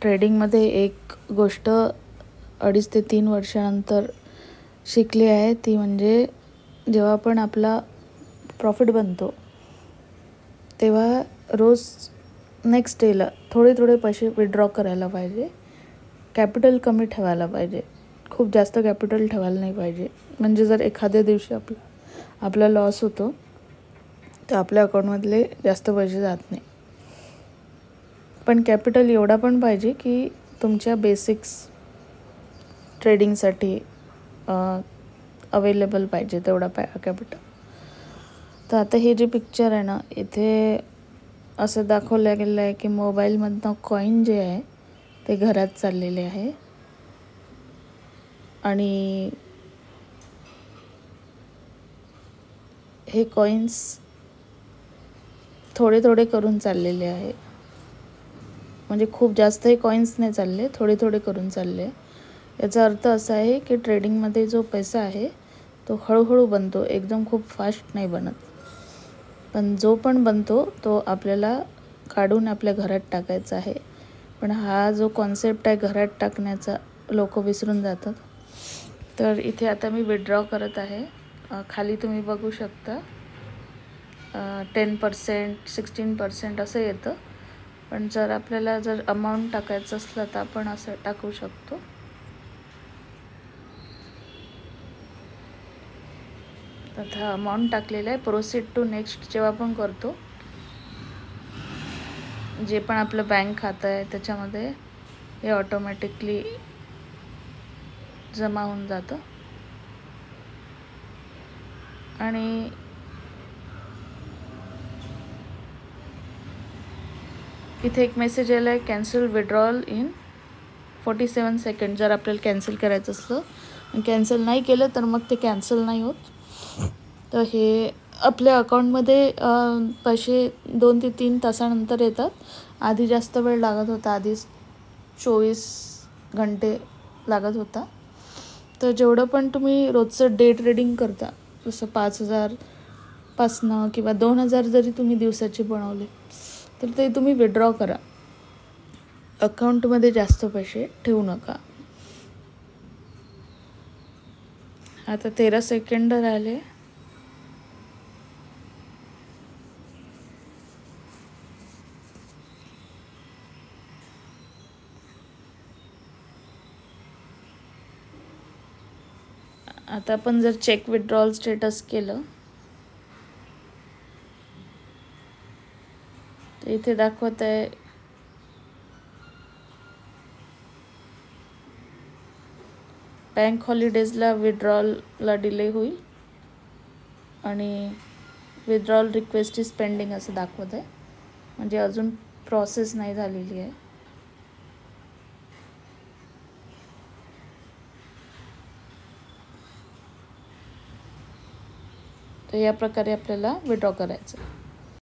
ट्रेडिंगमध्ये एक गोष्ट 2.5 ते 3 वर्षानंतर शिकली आहे, ती म्हणजे जेव्हा पण आपला प्रॉफिट बनतो तेव्हा रोज नेक्स्ट डेला थोडे पैसे विड्रॉ करायला पाहिजे. कॅपिटल कमी ठेवायला पाहिजे, खूप जास्त कॅपिटल ठेवायला नाही पाहिजे. म्हणजे जर एखाद्या दिवशी आपला लॉस होतो तर आपल्या अकाउंटमधले जास्त पैसे जात नाही. पण कॅपिटल एवढा पण पाहिजे की तुमच्या बेसिक्स ट्रेडिंगसाठी अवेलेबल पाहिजे तेवढा कॅपिटल. तर आता हे जे पिक्चर आहे ना, इथे असं दाखवलं गेलं आहे की मोबाईलमधनं कॉईन जे आहे ते घरात चाललेले आहे आणि हे कॉईन्स थोडे करून चाललेले आहे. म्हणजे खूप जास्त हे कॉईन्स नाही चालले, थोडे करून चालले. याचा अर्थ असा आहे की ट्रेडिंगमध्ये जो पैसा आहे तो हळूहळू बनतो, एकदम खूप फास्ट नाही बनत. पण जो पण बनतो तो आपल्याला काढून आपल्या घरात टाकायचा आहे. पण हा जो कॉन्सेप्ट आहे घरात टाकण्याचा लोक विसरून जातात. तर इथे आता मी विड्रॉ करत आहे. खाली तुम्ही बघू शकता 10%, 16% असं येतं. पण जर आपल्याला अमाऊंट टाकायचं असलं तर आपण असं टाकू शकतो. आता अमाऊंट टाकलेलं आहे. प्रोसीड टू नेक्स्ट जेव्हा आपण करतो, जे पण आपलं बँक खातं आहे त्याच्यामध्ये हे ऑटोमॅटिकली जमा होऊन जातं. आणि इथे एक मेसेज आला आहे, कॅन्सल विड्रॉल इन 47 सेकंड. जर आपल्याला कॅन्सल करायचं असलं, कॅन्सल नाही केलं तर मग ते कॅन्सल नाही होत. तर हे आपल्या अकाउंटमध्ये पैसे 2 ते 3 तासानंतर येतात. आधी जास्त वेळ लागत होता, आधी 24 घंटे लागत होता. तर जेवढं पण तुम्ही रोजचं डे ट्रेडिंग करता, जसं 5,000 पासनं किंवा 2,000 जरी तुम्ही दिवसाचे बनवले तर ते तुम्ही विड्रॉ करा. अकाउंटमध्ये जास्त पैसे ठेवू नका. आता 13 सेकंड राहिले. आता आपण जर चेक विड्रॉल स्टेटस केलं तर इथे दाखवत आहे बँक हॉलिडेजला विड्रॉलला डिले होईल आणि विड्रॉल रिक्वेस्ट इज पेंडिंग असं दाखवत आहे. म्हणजे अजून प्रोसेस नाही झालेली आहे. तर या प्रकारे आपल्याला विड्रॉ करायचं.